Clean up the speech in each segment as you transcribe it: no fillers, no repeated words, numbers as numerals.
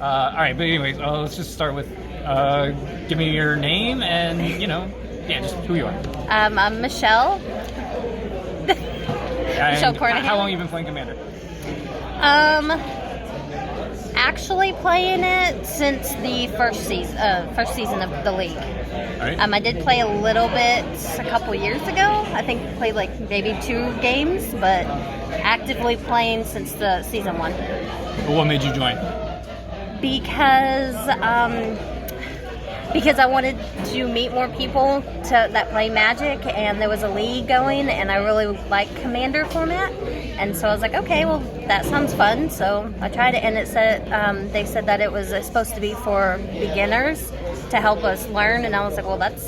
All right, but anyways, let's just start with give me your name and just who you are. I'm Michelle. Michelle Cornahan. How long have you been playing Commander? Actually playing it since the first season of the league. All right. I did play a little bit a couple years ago. I think played like maybe 2 games, but actively playing since the season 1. Well, what made you join? Because I wanted to meet more people that play Magic, and there was a league going, and I really like Commander format, and so I was like, okay, well, that sounds fun. So I tried it, and it said they said that it was supposed to be for beginners to help us learn, and I was like, well, that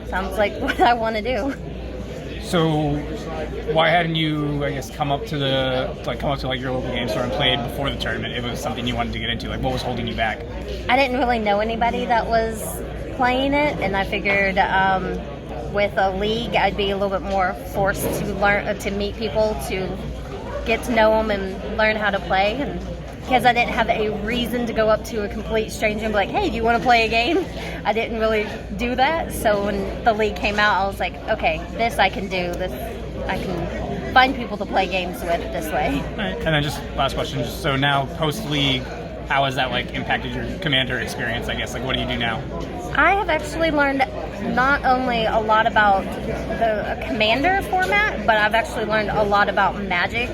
sounds like what I want to do. So why hadn't you, I guess, come up to your local game store and played before the tournament? It was something you wanted to get into. Like, what was holding you back? I didn't really know anybody that was playing it, and I figured with a league I'd be a little bit more forced to learn to meet people, to get to know them and learn how to play, and because I didn't have a reason to go up to a complete stranger and be like, hey, do you want to play a game? I didn't really do that. So when the league came out, I was like, okay, this I can do. This I can find people to play games with this way. All right. And then just last question. So now post-league, how has that impacted your Commander experience, I guess? What do you do now? I have actually learned not only a lot about the Commander format, but I've actually learned a lot about Magic.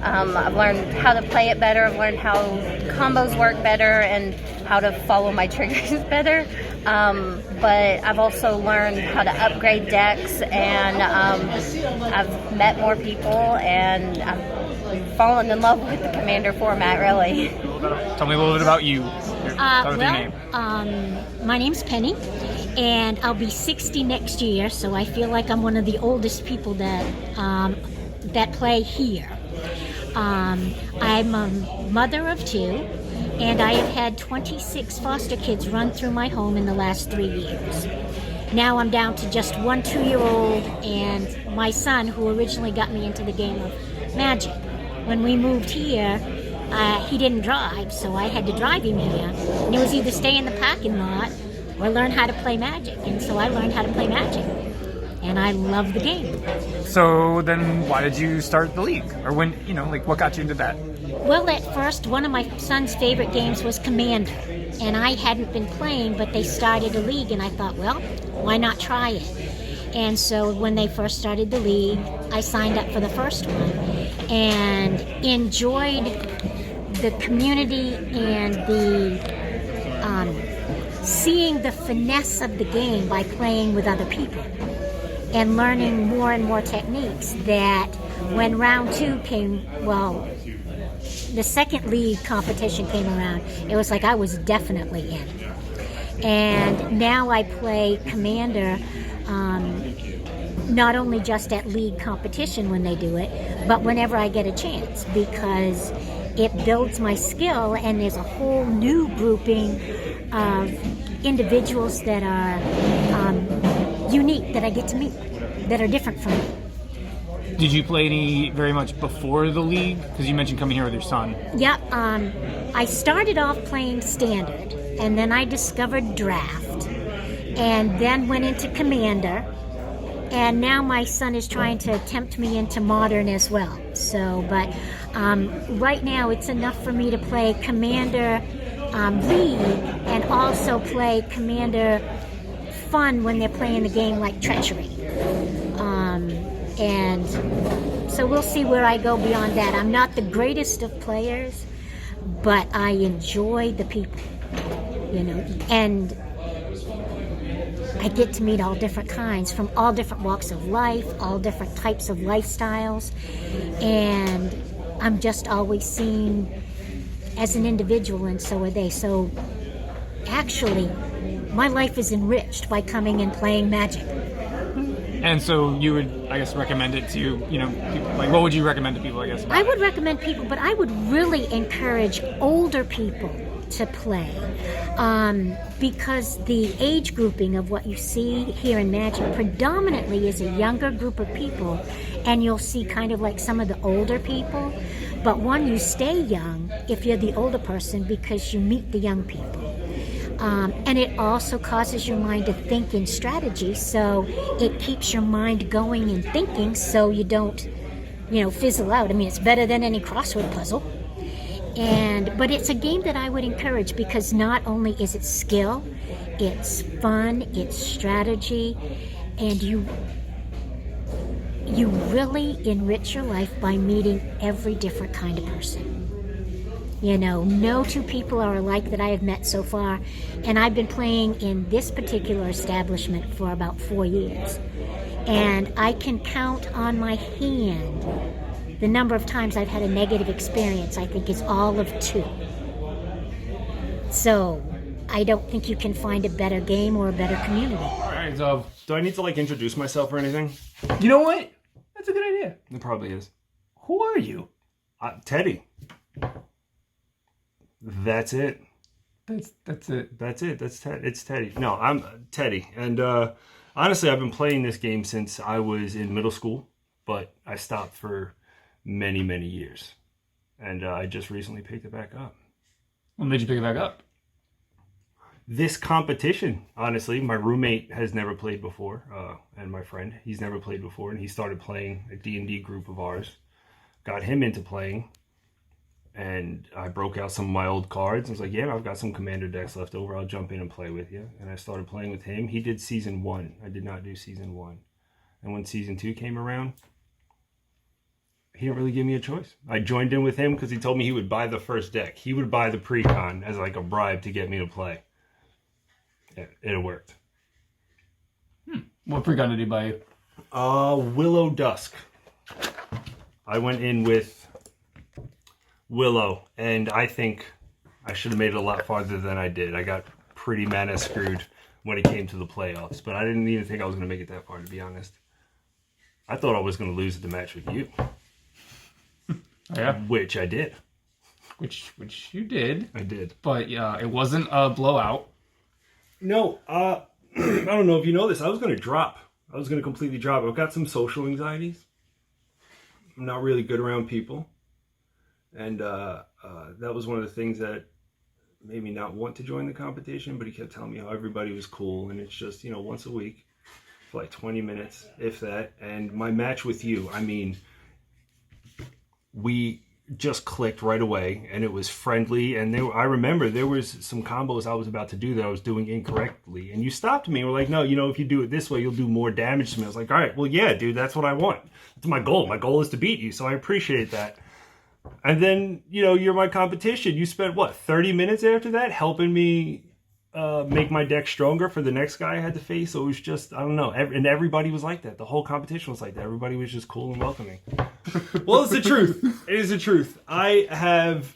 I've learned how to play it better. I've learned how combos work better and how to follow my triggers better. But I've also learned how to upgrade decks, and I've met more people, and I've fallen in love with the Commander format, really. Tell me a little bit about you. Start with your name. My name's Penny, and I'll be 60 next year, so I feel like I'm one of the oldest people that play here. I'm a mother of 2, and I have had 26 foster kids run through my home in the last 3 years. Now I'm down to just 1 2-year-old and my son, who originally got me into the game of Magic. When we moved here, he didn't drive, so I had to drive him here. And it was either stay in the parking lot or learn how to play Magic. And so I learned how to play Magic. And I love the game. So then why did you start the league? Or when, what got you into that? Well, at first, one of my son's favorite games was Commander. And I hadn't been playing, but they started a league, and I thought, well, why not try it? And so when they first started the league, I signed up for the first one and enjoyed the community and the seeing the finesse of the game by playing with other people and learning more and more techniques, that when round 2 came, the second league competition came around, it was like I was definitely in. And now I play Commander not only just at league competition when they do it, but whenever I get a chance, because it builds my skill, and there's a whole new grouping of individuals that are unique, that I get to meet, that are different from me. Did you play very much before the league? Because you mentioned coming here with your son. Yeah, I started off playing Standard, and then I discovered Draft, and then went into Commander, and now my son is trying to tempt me into Modern as well. So, but right now it's enough for me to play Commander League and also play Commander Fun when they're playing the game like Treachery. And so we'll see where I go beyond that. I'm not the greatest of players, but I enjoy the people, and I get to meet all different kinds, from all different walks of life, all different types of lifestyles, and I'm just always seen as an individual, and so are they. So actually, my life is enriched by coming and playing Magic. And so you would, I guess, recommend it to, people, what would you recommend to people, I guess? I would recommend people, but I would really encourage older people to play, because the age grouping of what you see here in Magic predominantly is a younger group of people, and you'll see kind of like some of the older people, but when you stay young if you're the older person because you meet the young people. And it also causes your mind to think in strategy, so it keeps your mind going and thinking so you don't, fizzle out. I mean, it's better than any crossword puzzle. But it's a game that I would encourage because not only is it skill, it's fun, it's strategy, and you really enrich your life by meeting every different kind of person. No two people are alike that I have met so far, and I've been playing in this particular establishment for about 4 years. And I can count on my hand the number of times I've had a negative experience. I think is all of 2. So I don't think you can find a better game or a better community. All right, so do I need to introduce myself or anything? You know what? That's a good idea. It probably is. Who are you? Teddy. That's it. That's it. That's it. It's Teddy. No, I'm Teddy. And honestly, I've been playing this game since I was in middle school, but I stopped for many, many years. And I just recently picked it back up. What made you pick it back up? This competition, honestly. My roommate has never played before, and my friend, he's never played before, and he started playing a D&D group of ours. Got him into playing. And I broke out some of my old cards. I was like, yeah, I've got some commander decks left over. I'll jump in and play with you. And I started playing with him. He did season 1. I did not do season 1. And when season 2 came around, he didn't really give me a choice. I joined in with him because he told me he would buy the first deck. He would buy the pre-con as a bribe to get me to play. It worked. What pre-con did he buy you? Willow Dusk. I went in with Willow, and I think I should have made it a lot farther than I did. I got pretty mana screwed when it came to the playoffs, but I didn't even think I was going to make it that far, to be honest. I thought I was going to lose the match with you. Yeah. Which I did. Which you did. I did. But it wasn't a blowout. No, I don't know if you know this. I was going to drop. I was going to completely drop. I've got some social anxieties. I'm not really good around people. And that was one of the things that made me not want to join the competition, but he kept telling me how everybody was cool, and it's just, once a week for 20 minutes, if that. And my match with you, I mean, we just clicked right away, and it was friendly, and I remember there was some combos I was about to do that I was doing incorrectly, and you stopped me and were like, no, if you do it this way, you'll do more damage to me. I was like, all right, well, yeah, dude, that's what I want. That's my goal. My goal is to beat you, so I appreciate that. And then, you're my competition. You spent, 30 minutes after that helping me make my deck stronger for the next guy I had to face? So it was just, I don't know. And everybody was like that. The whole competition was like that. Everybody was just cool and welcoming. Well, it's the truth. It is the truth. I have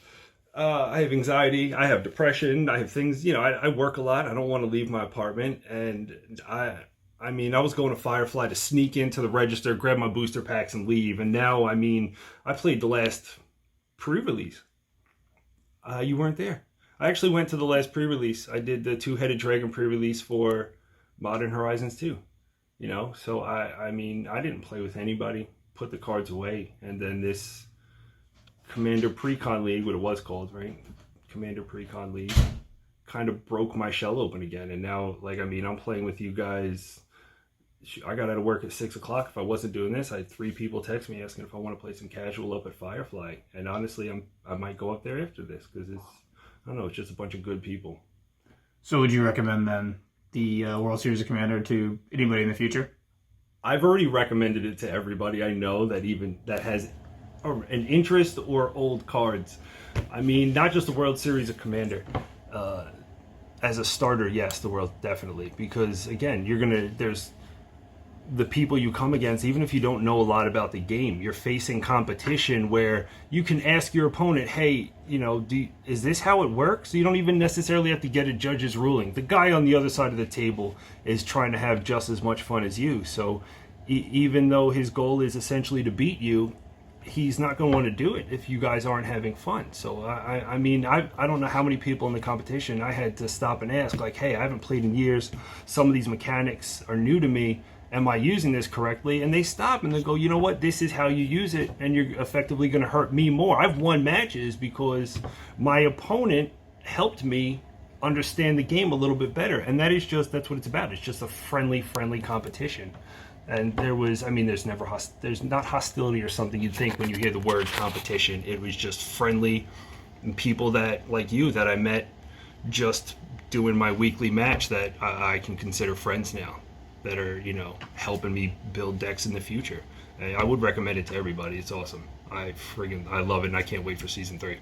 anxiety. I have depression. I have things, I work a lot. I don't want to leave my apartment. And I was going to Firefly to sneak into the register, grab my booster packs, and leave. And now, I played the last pre-release. You weren't there. I actually went to the last pre-release. I did the Two-Headed Dragon pre-release for Modern Horizons 2. So I didn't play with anybody, put the cards away, and then this Commander Pre-Con League, what it was called, right? Commander Pre-Con League, kind of broke my shell open again. And now, I'm playing with you guys. I got out of work at 6 o'clock. If I wasn't doing this, I had 3 people text me asking if I want to play some casual up at Firefly. And honestly, I might go up there after this because it's just a bunch of good people. So would you recommend then the World Series of Commander to anybody in the future? I've already recommended it to everybody I know that has an interest or old cards. Not just the World Series of Commander. As a starter, yes, the World definitely. Because again, there's the people you come against, even if you don't know a lot about the game, you're facing competition where you can ask your opponent, hey, is this how it works? You don't even necessarily have to get a judge's ruling. The guy on the other side of the table is trying to have just as much fun as you. So even though his goal is essentially to beat you, he's not going to want to do it if you guys aren't having fun. So I don't know how many people in the competition I had to stop and ask, hey, I haven't played in years. Some of these mechanics are new to me. am I using this correctly? And they stop and they go, you know what, this is how you use it, and you're effectively going to hurt me more. I've won matches because my opponent helped me understand the game a little bit better, and that's what it's about. It's just a friendly competition. And there's not hostility or something you'd think when you hear the word competition. It was just friendly, and people that, like you, that I met just doing my weekly match that I can consider friends now, that are, helping me build decks in the future. I would recommend it to everybody. It's awesome. I love it, and I can't wait for season 3.